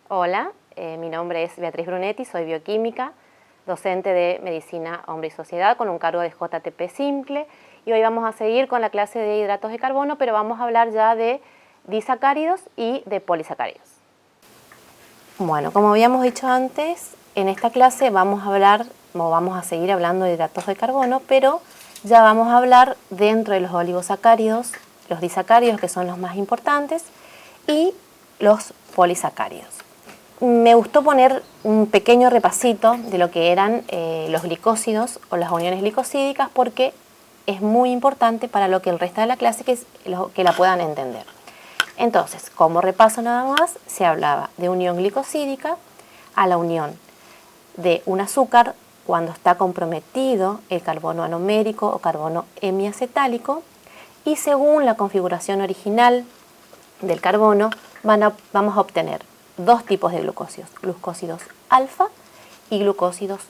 Hola, mi nombre es Beatriz Brunetti, soy bioquímica, docente de Medicina Hombre y Sociedad con un cargo de JTP simple, y hoy vamos a seguir con la clase de hidratos de carbono, pero vamos a hablar ya de disacáridos y de polisacáridos. Bueno, como habíamos dicho antes, en esta clase vamos a seguir hablando de hidratos de carbono, pero ya vamos a hablar dentro de los oligosacáridos, los disacáridos, que son los más importantes, y los polisacáridos. Me gustó poner un pequeño repasito de lo que eran los glicósidos o las uniones glicosídicas, porque es muy importante para lo que el resto de la clase que la puedan entender. Entonces, como repaso nada más, se hablaba de unión glicosídica a la unión de un azúcar cuando está comprometido el carbono anomérico o carbono hemiacetálico, y según la configuración original del carbono vamos a obtener dos tipos de glucósidos, glucósidos alfa y glucósidos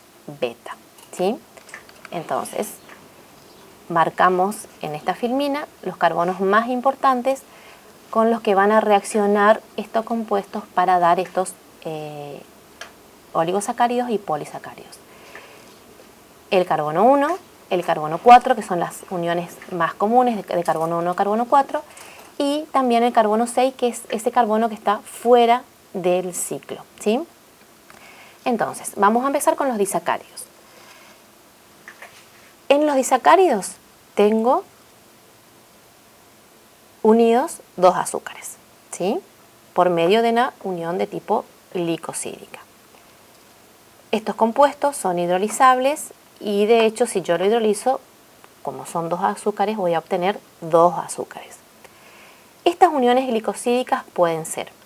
beta, ¿sí? Entonces, marcamos en esta filmina los carbonos más importantes con los que van a reaccionar estos compuestos para dar estos oligosacáridos y polisacáridos. El carbono 1, el carbono 4, que son las uniones más comunes de carbono 1 a carbono 4, y también el carbono 6, que es ese carbono que está fuera del ciclo, ¿sí? Entonces, vamos a empezar con los disacáridos. En los disacáridos tengo unidos dos azúcares, ¿sí? Por medio de una unión de tipo glicosídica. Estos compuestos son hidrolizables y, de hecho, si yo lo hidrolizo, como son dos azúcares, voy a obtener dos azúcares. Estas uniones glicosídicas pueden ser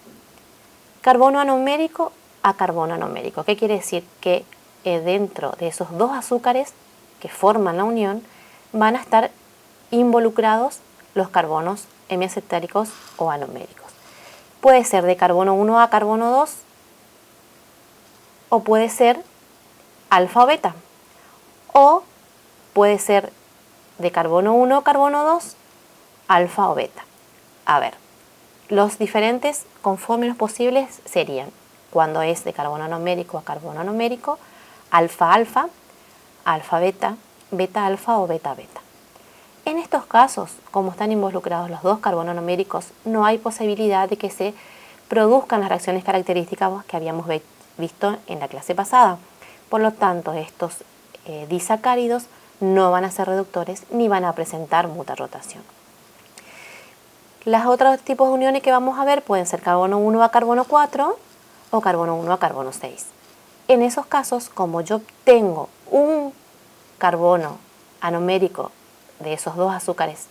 carbono anomérico a carbono anomérico. ¿Qué quiere decir? Que dentro de esos dos azúcares que forman la unión van a estar involucrados los carbonos hemiacetálicos o anoméricos. Puede ser de carbono 1 a carbono 2, o puede ser alfa o beta, o puede ser de carbono 1 a carbono 2, alfa o beta. A ver, los diferentes conformes posibles serían, cuando es de carbono anomérico a carbono anomérico, alfa alfa, alfa beta, beta alfa o beta beta. En estos casos, como están involucrados los dos carbonos anoméricos, no hay posibilidad de que se produzcan las reacciones características que habíamos visto en la clase pasada. Por lo tanto, estos disacáridos no van a ser reductores ni van a presentar mutarrotación. Los otros tipos de uniones que vamos a ver pueden ser carbono 1 a carbono 4 o carbono 1 a carbono 6. En esos casos, como yo tengo un carbono anomérico de esos dos azúcares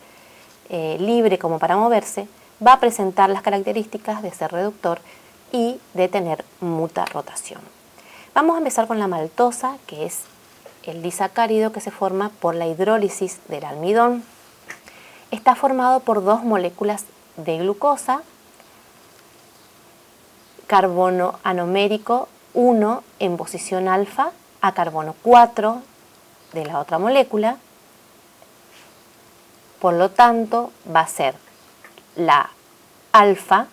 libre como para moverse, va a presentar las características de ser reductor y de tener mutarrotación. Vamos a empezar con la maltosa, que es el disacárido que se forma por la hidrólisis del almidón. Está formado por dos moléculas de glucosa, carbono anomérico 1 en posición alfa a carbono 4 de la otra molécula. Por lo tanto, va a ser la alfa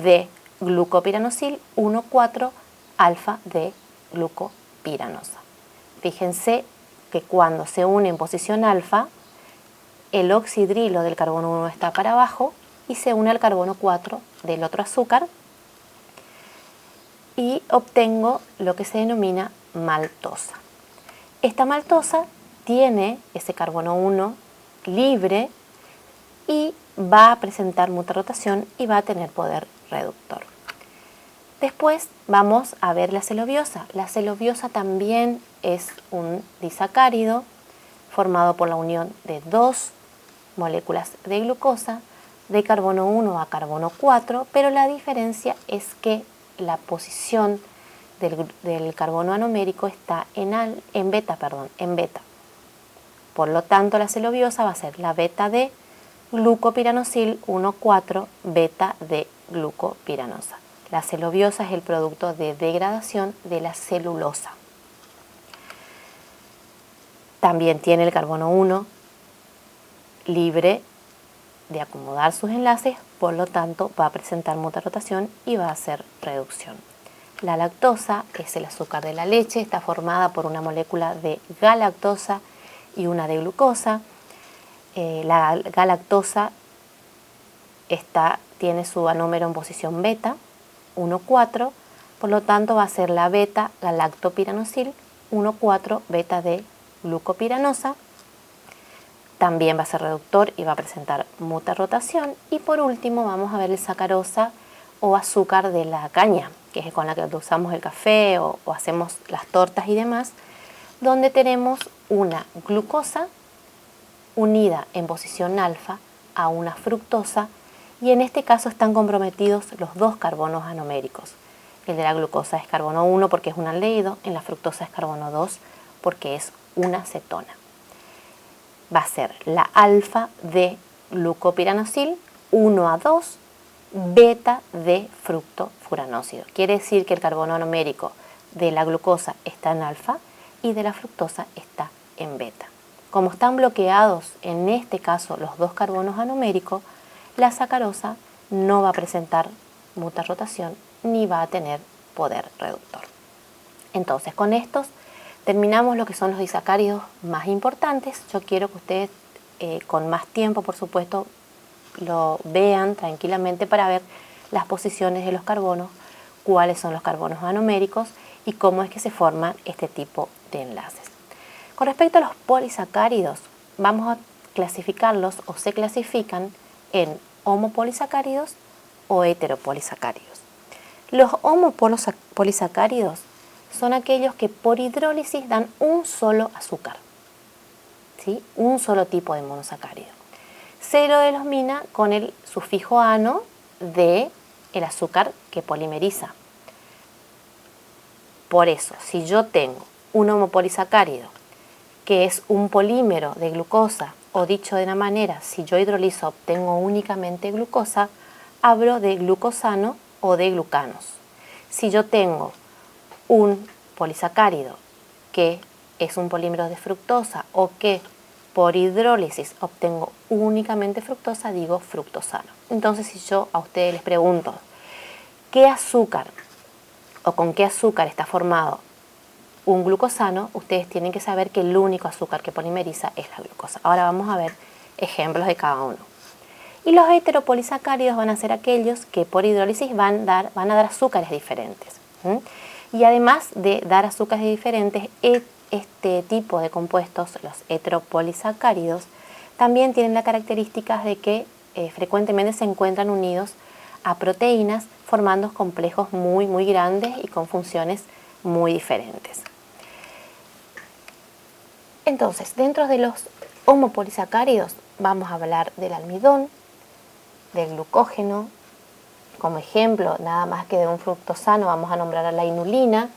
de glucopiranosil 1,4 alfa de glucopiranosa. Fíjense que cuando se une en posición alfa, el oxidrilo del carbono 1 está para abajo y se une al carbono 4 del otro azúcar, y obtengo lo que se denomina maltosa. Esta maltosa tiene ese carbono 1 libre y va a presentar mutarrotación y va a tener poder reductor. Después vamos a ver la celobiosa. La celobiosa también es un disacárido formado por la unión de dos moléculas de glucosa de carbono 1 a carbono 4, pero la diferencia es que la posición del carbono anomérico está en beta. Por lo tanto, la celobiosa va a ser la beta de glucopiranosil 1,4 beta de glucopiranosa. La celobiosa es el producto de degradación de la celulosa. También tiene el carbono 1 libre de acomodar sus enlaces, por lo tanto va a presentar mutarrotación y va a hacer reducción. La lactosa es el azúcar de la leche, está formada por una molécula de galactosa y una de glucosa. La galactosa tiene su anúmero en posición beta, 1,4, por lo tanto va a ser la beta galactopiranosil, 1,4 beta de glucopiranosa. También va a ser reductor y va a presentar mutarrotación. Y por último vamos a ver el sacarosa o azúcar de la caña, que es con la que usamos el café o hacemos las tortas y demás, donde tenemos una glucosa unida en posición alfa a una fructosa, y en este caso están comprometidos los dos carbonos anoméricos. El de la glucosa es carbono 1 porque es un aldehído, en la fructosa es carbono 2 porque es una cetona. Va a ser la alfa de glucopiranosil 1 a 2 beta de fructofuranócido. Quiere decir que el carbono anomérico de la glucosa está en alfa y de la fructosa está en beta. Como están bloqueados en este caso los dos carbonos anoméricos, la sacarosa no va a presentar mutarrotación ni va a tener poder reductor. Entonces, con estos terminamos lo que son los disacáridos más importantes. Yo quiero que ustedes con más tiempo, por supuesto, lo vean tranquilamente para ver las posiciones de los carbonos, cuáles son los carbonos anoméricos y cómo es que se forman este tipo de enlaces. Con respecto a los polisacáridos, vamos a clasificarlos o se clasifican en homopolisacáridos o heteropolisacáridos. Los homopolisacáridos son aquellos que por hidrólisis dan un solo azúcar, ¿sí? Un solo tipo de monosacárido. Se lo denomina con el sufijo ano de el azúcar que polimeriza. Por eso, si yo tengo un homopolisacárido que es un polímero de glucosa, o dicho de una manera, si yo hidrolizo obtengo únicamente glucosa, hablo de glucosano o de glucanos. Si yo tengo un polisacárido que es un polímero de fructosa o que por hidrólisis obtengo únicamente fructosa, digo fructosano. Entonces, si yo a ustedes les pregunto, ¿qué azúcar o con qué azúcar está formado un glucosano? Ustedes tienen que saber que el único azúcar que polimeriza es la glucosa. Ahora vamos a ver ejemplos de cada uno. Y los heteropolisacáridos van a ser aquellos que por hidrólisis van a dar azúcares diferentes. Y además de dar azúcares diferentes, este tipo de compuestos, los heteropolisacáridos, también tienen la característica de que frecuentemente se encuentran unidos a proteínas formando complejos muy, muy grandes y con funciones muy diferentes. Entonces, dentro de los homopolisacáridos vamos a hablar del almidón, del glucógeno. Como ejemplo, nada más que de un fructosano, vamos a nombrar a la inulina,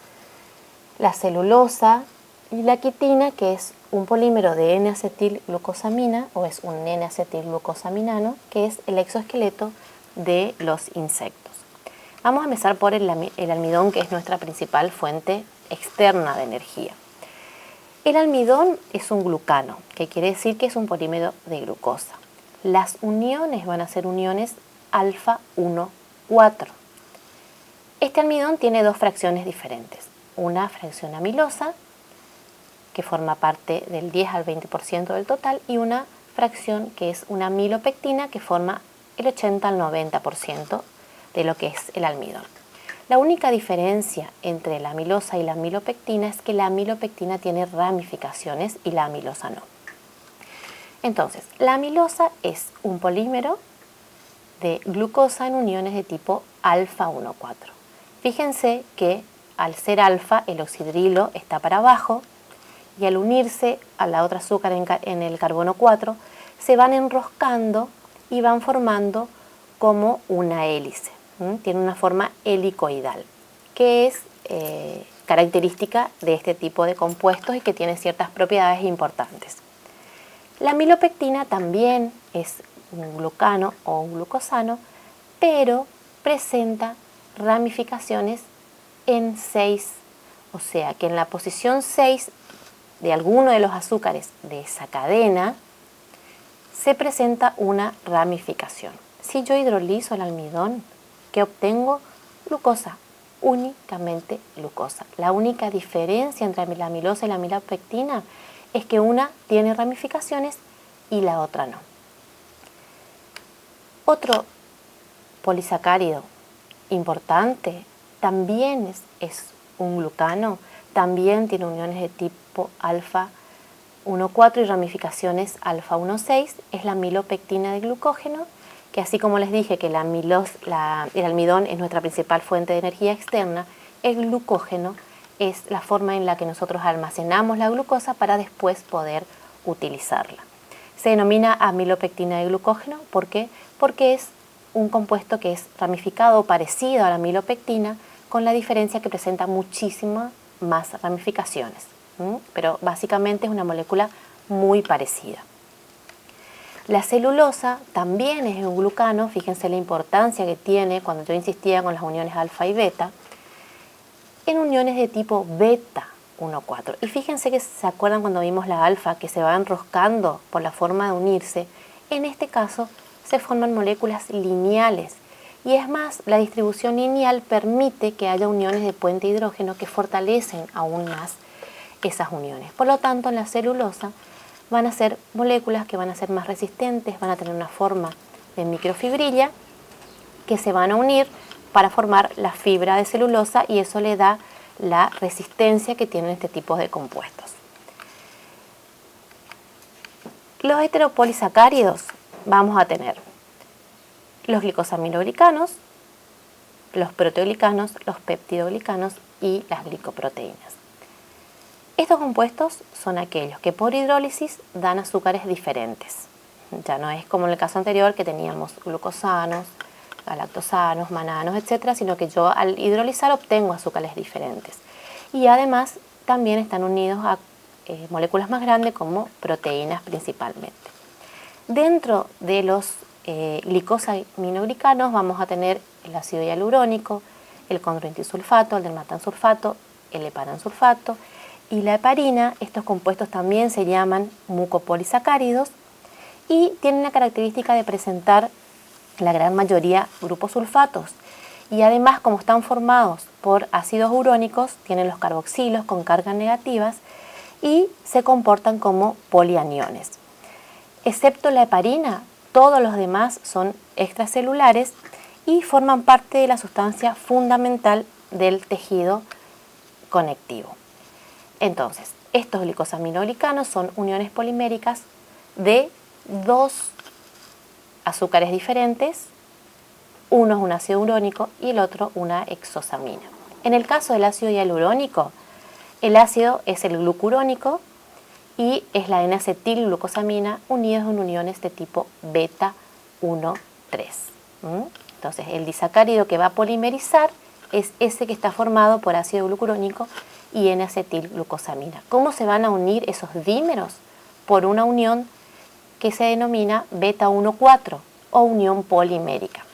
la celulosa y la quitina, que es un polímero de N-acetilglucosamina o es un N-acetilglucosaminano, que es el exoesqueleto de los insectos. Vamos a empezar por el almidón, que es nuestra principal fuente externa de energía. El almidón es un glucano, que quiere decir que es un polímero de glucosa. Las uniones van a ser uniones alfa 1,4. Este almidón tiene dos fracciones diferentes. Una fracción amilosa, que forma parte del 10 al 20% del total, y una fracción que es una amilopectina, que forma el 80 al 90% de lo que es el almidón. La única diferencia entre la amilosa y la amilopectina es que la amilopectina tiene ramificaciones y la amilosa no. Entonces, la amilosa es un polímero de glucosa en uniones de tipo alfa 1,4. Fíjense que al ser alfa, el oxidrilo está para abajo y al unirse a la otra azúcar en el carbono 4, se van enroscando y van formando como una hélice. Tiene una forma helicoidal, que es característica de este tipo de compuestos y que tiene ciertas propiedades importantes. La amilopectina también es un glucano o un glucosano, pero presenta ramificaciones en 6, o sea que en la posición 6 de alguno de los azúcares de esa cadena se presenta una ramificación. Si yo hidrolizo el almidón, ¿qué obtengo? Glucosa, únicamente glucosa. La única diferencia entre la amilosa y la amilopectina es que una tiene ramificaciones y la otra no. Otro polisacárido importante también es un glucano, también tiene uniones de tipo alfa 1,4 y ramificaciones alfa 1,6, es la amilopectina de glucógeno, que así como les dije que el almidón es nuestra principal fuente de energía externa, el glucógeno es la forma en la que nosotros almacenamos la glucosa para después poder utilizarla. Se denomina amilopectina de glucógeno, ¿por qué? Porque es un compuesto que es ramificado o parecido a la amilopectina, con la diferencia que presenta muchísimas más ramificaciones. Pero básicamente es una molécula muy parecida. La celulosa también es un glucano, fíjense la importancia que tiene cuando yo insistía con las uniones alfa y beta, en uniones de tipo beta 1,4. Y fíjense que se acuerdan cuando vimos la alfa que se va enroscando por la forma de unirse, en este caso se forman moléculas lineales. Y es más, la distribución lineal permite que haya uniones de puente hidrógeno que fortalecen aún más esas uniones. Por lo tanto, en la celulosa van a ser moléculas que van a ser más resistentes, van a tener una forma de microfibrilla que se van a unir para formar la fibra de celulosa y eso le da la resistencia que tienen este tipo de compuestos. Los heteropolisacáridos vamos a tener los glicosaminoglicanos, los proteoglicanos, los peptidoglicanos y las glicoproteínas. Estos compuestos son aquellos que por hidrólisis dan azúcares diferentes. Ya no es como en el caso anterior que teníamos glucosanos, galactosanos, mananos, etc., sino que yo al hidrolizar obtengo azúcares diferentes. Y además también están unidos a moléculas más grandes como proteínas principalmente. Dentro de los glicosaminoglicanos vamos a tener el ácido hialurónico, el condroitinsulfato, el dermatansulfato, el heparansulfato y la heparina. Estos compuestos también se llaman mucopolisacáridos y tienen la característica de presentar la gran mayoría grupos sulfatos. Y además, como están formados por ácidos urónicos, tienen los carboxilos con cargas negativas y se comportan como polianiones. Excepto la heparina, todos los demás son extracelulares y forman parte de la sustancia fundamental del tejido conectivo. Entonces, estos glicosaminoglicanos son uniones poliméricas de dos azúcares diferentes, uno es un ácido urónico y el otro una hexosamina. En el caso del ácido hialurónico, el ácido es el glucurónico y es la N-acetilglucosamina unidos en uniones de tipo beta 1,3. Entonces, el disacárido que va a polimerizar es ese que está formado por ácido glucurónico y N-acetilglucosamina. ¿Cómo se van a unir esos dímeros? Por una unión que se denomina beta 1,4 o unión polimérica.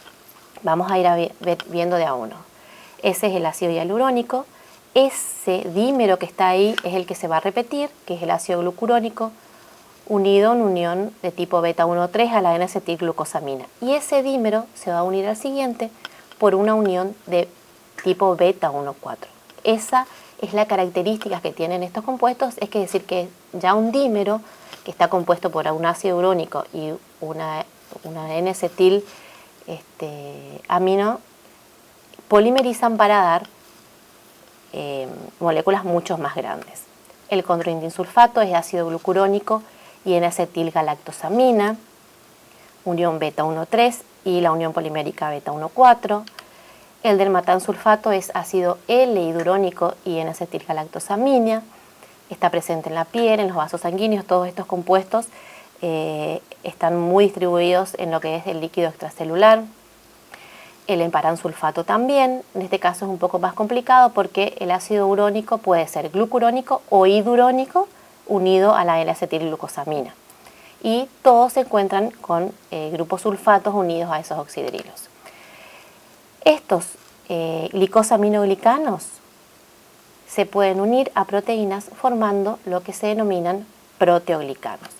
Vamos a ir viendo de a uno. Ese es el ácido hialurónico. Ese dímero que está ahí es el que se va a repetir, que es el ácido glucurónico, unido en unión de tipo beta 1,3 a la N-acetilglucosamina. Y ese dímero se va a unir al siguiente por una unión de tipo beta 1,4. Esa es la característica que tienen estos compuestos, es decir que ya un dímero que está compuesto por un ácido urónico y una N-acetil amino, polimerizan para dar moléculas mucho más grandes. El condroitinsulfato es ácido glucurónico y N-acetilgalactosamina, unión beta 1,3 y la unión polimérica beta 1,4. El dermatansulfato es ácido L-hidurónico y N-acetilgalactosamina. Está presente en la piel, en los vasos sanguíneos. Todos estos compuestos están muy distribuidos en lo que es el líquido extracelular. El heparansulfato también. En este caso es un poco más complicado porque el ácido urónico puede ser glucurónico o hidurónico unido a la L-acetilglucosamina. Y todos se encuentran con grupos sulfatos unidos a esos oxidrilos. Estos glicosaminoglicanos se pueden unir a proteínas formando lo que se denominan proteoglicanos.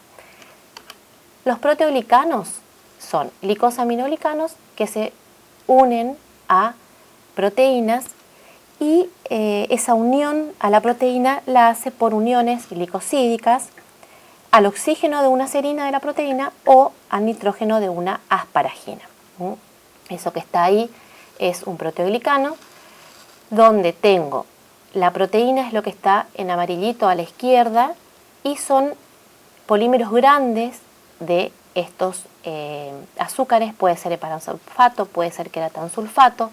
Los proteoglicanos son glicosaminoglicanos que se unen a proteínas y esa unión a la proteína la hace por uniones glicosídicas al oxígeno de una serina de la proteína o al nitrógeno de una asparagina. Eso que está ahí es un proteoglicano, donde tengo la proteína, es lo que está en amarillito a la izquierda, y son polímeros grandes de estos azúcares. Puede ser heparansulfato, puede ser queratansulfato,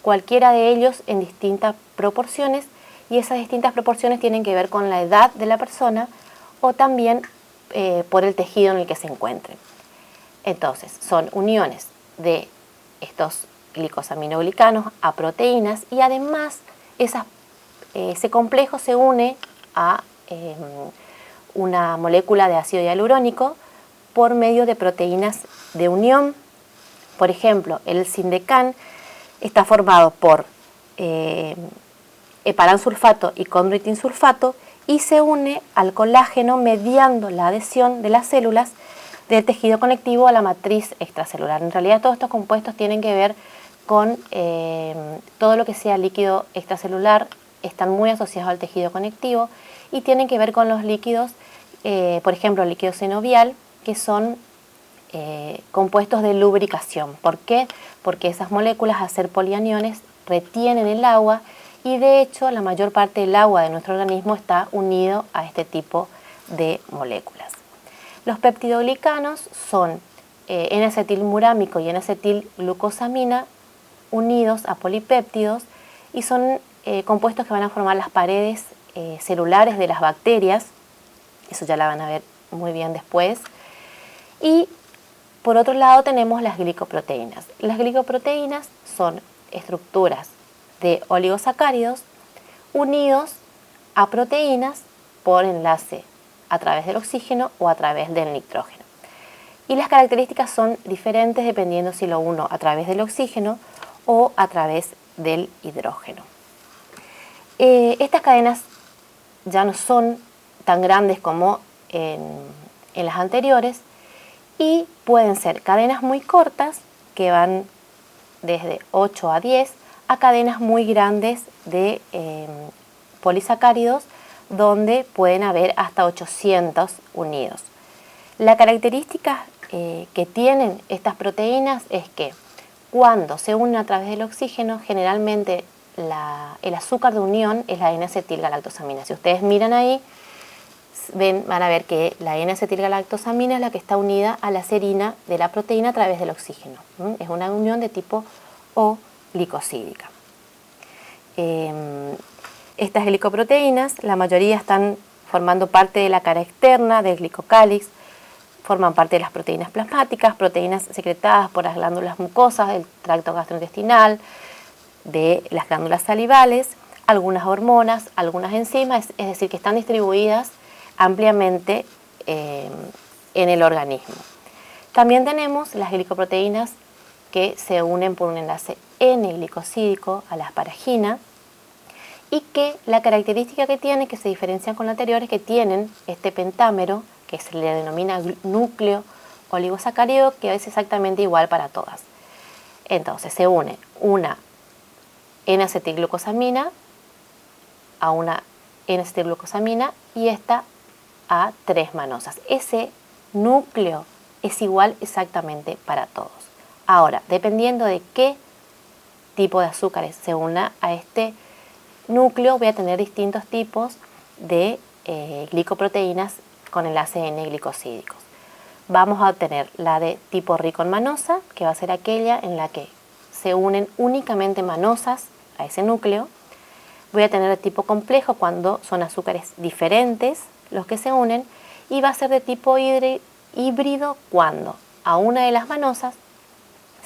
cualquiera de ellos en distintas proporciones, y esas distintas proporciones tienen que ver con la edad de la persona o también por el tejido en el que se encuentren. Entonces, son uniones de estos glicosaminoglicanos a proteínas, y además ese complejo se une a una molécula de ácido hialurónico por medio de proteínas de unión. Por ejemplo, el Sindecan está formado por heparansulfato y condroitinsulfato y se une al colágeno mediando la adhesión de las células del tejido conectivo a la matriz extracelular. En realidad todos estos compuestos tienen que ver con todo lo que sea líquido extracelular, están muy asociados al tejido conectivo y tienen que ver con los líquidos, por ejemplo el líquido sinovial, que son compuestos de lubricación. ¿Por qué? Porque esas moléculas, al ser polianiones, retienen el agua, y de hecho la mayor parte del agua de nuestro organismo está unido a este tipo de moléculas. Los peptidoglicanos son N-acetilmurámico y N-acetilglucosamina unidos a polipéptidos, y son compuestos que van a formar las paredes celulares de las bacterias. Eso ya la van a ver muy bien después. Y por otro lado tenemos las glicoproteínas. Las glicoproteínas son estructuras de oligosacáridos unidos a proteínas por enlace a través del oxígeno o a través del nitrógeno. Y las características son diferentes dependiendo si lo uno a través del oxígeno o a través del hidrógeno. Estas cadenas ya no son tan grandes como en las anteriores, y pueden ser cadenas muy cortas que van desde 8 a 10 a cadenas muy grandes de polisacáridos donde pueden haber hasta 800 unidos. La característica que tienen estas proteínas es que cuando se unen a través del oxígeno, generalmente el azúcar de unión es la N-acetilgalactosamina. Si ustedes miran ahí, van a ver que la N-acetilgalactosamina es la que está unida a la serina de la proteína a través del oxígeno. Es una unión de tipo O glicosídica. Estas glicoproteínas, la mayoría están formando parte de la cara externa del glicocálix, forman parte de las proteínas plasmáticas, proteínas secretadas por las glándulas mucosas del tracto gastrointestinal, de las glándulas salivales, algunas hormonas, algunas enzimas, es decir, que están distribuidas ampliamente en el organismo. También tenemos las glicoproteínas que se unen por un enlace N-glicosídico a la asparagina, y que la característica que tienen, que se diferencian con la anterior, es que tienen este pentámero que se le denomina núcleo oligosacárido, que es exactamente igual para todas. Entonces se une una N-acetilglucosamina a una N-acetilglucosamina y esta a 3 manosas. Ese núcleo es igual exactamente para todos. Ahora, dependiendo de qué tipo de azúcares se una a este núcleo, voy a tener distintos tipos de glicoproteínas con enlace N-glicosídicos. Vamos a obtener la de tipo rico en manosa, que va a ser aquella en la que se unen únicamente manosas a ese núcleo. Voy a tener de tipo complejo cuando son azúcares diferentes los que se unen, y va a ser de tipo híbrido cuando a una de las manosas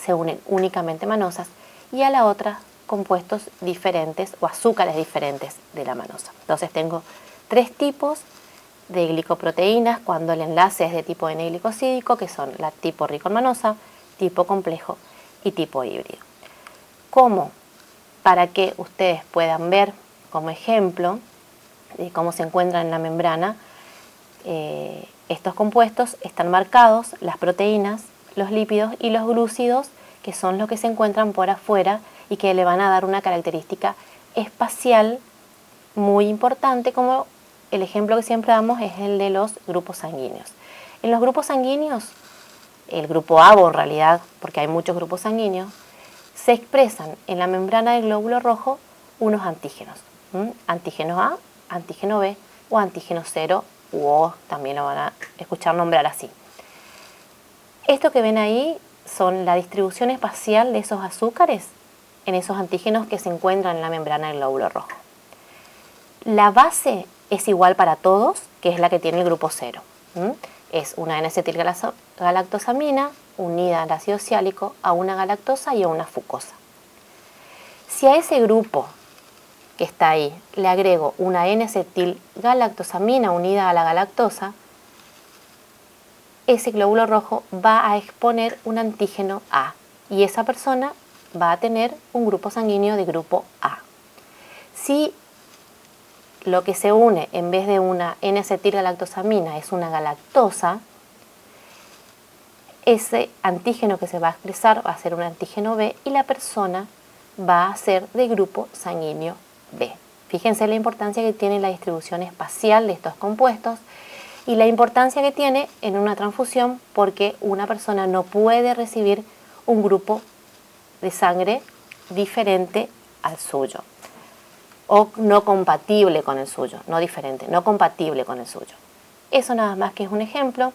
se unen únicamente manosas y a la otra compuestos diferentes o azúcares diferentes de la manosa. Entonces tengo 3 tipos de glicoproteínas cuando el enlace es de tipo N-glicosídico, que son la tipo rico en manosa, tipo complejo y tipo híbrido. ¿Cómo? Para que ustedes puedan ver como ejemplo de cómo se encuentra en la membrana estos compuestos están marcados las proteínas, los lípidos y los glúcidos, que son los que se encuentran por afuera y que le van a dar una característica espacial muy importante, como el ejemplo que siempre damos es el de los grupos sanguíneos. En los grupos sanguíneos, el grupo A, o en realidad, porque hay muchos grupos sanguíneos, se expresan en la membrana del glóbulo rojo unos antígenos. Antígeno A, antígeno B o antígeno 0 u O, también lo van a escuchar nombrar así. Esto que ven ahí son la distribución espacial de esos azúcares en esos antígenos que se encuentran en la membrana del glóbulo rojo. La base es igual para todos, que es la que tiene el grupo 0. Es una N-acetilgalactosamina unida al ácido siálico, a una galactosa y a una fucosa. Si a ese grupo que está ahí le agrego una N-acetilgalactosamina unida a la galactosa, ese glóbulo rojo va a exponer un antígeno A y esa persona va a tener un grupo sanguíneo de grupo A. Si lo que se une en vez de una N-acetilgalactosamina es una galactosa, ese antígeno que se va a expresar va a ser un antígeno B y la persona va a ser de grupo sanguíneo B. Fíjense la importancia que tiene la distribución espacial de estos compuestos y la importancia que tiene en una transfusión, porque una persona no puede recibir un grupo de sangre diferente al suyo o no compatible con el suyo, no diferente, no compatible con el suyo. Eso nada más que es un ejemplo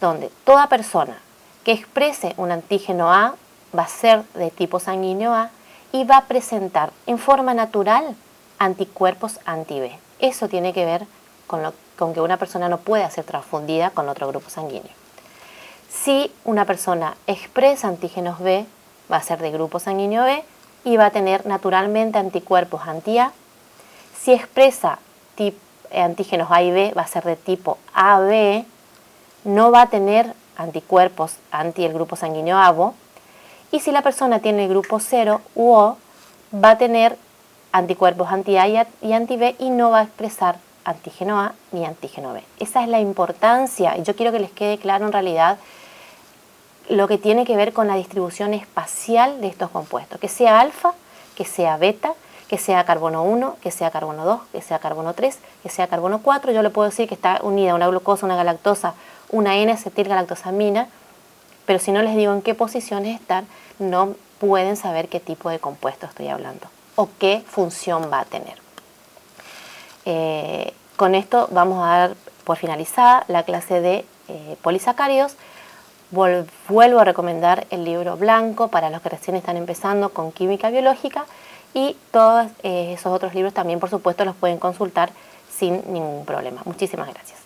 donde toda persona que exprese un antígeno A va a ser de tipo sanguíneo A y va a presentar en forma natural anticuerpos anti-B. Eso tiene que ver con que una persona no puede ser transfundida con otro grupo sanguíneo. Si una persona expresa antígenos B, va a ser de grupo sanguíneo B y va a tener naturalmente anticuerpos anti-A. Si expresa antígenos A y B, va a ser de tipo AB, no va a tener anticuerpos anti el grupo sanguíneo ABO. Y si la persona tiene el grupo 0 u O, va a tener anticuerpos anti-A y anti-B y no va a expresar antígeno A ni antígeno B. Esa es la importancia, y yo quiero que les quede claro en realidad lo que tiene que ver con la distribución espacial de estos compuestos, que sea alfa, que sea beta, que sea carbono 1, que sea carbono 2, que sea carbono 3, que sea carbono 4. Yo le puedo decir que está unida una glucosa, una galactosa, una N-acetilgalactosamina, pero si no les digo en qué posiciones están, no pueden saber qué tipo de compuesto estoy hablando o qué función va a tener. Con esto vamos a dar por finalizada la clase de polisacáridos. Vuelvo a recomendar el libro blanco para los que recién están empezando con química biológica, y todos esos otros libros también, por supuesto, los pueden consultar sin ningún problema. Muchísimas gracias.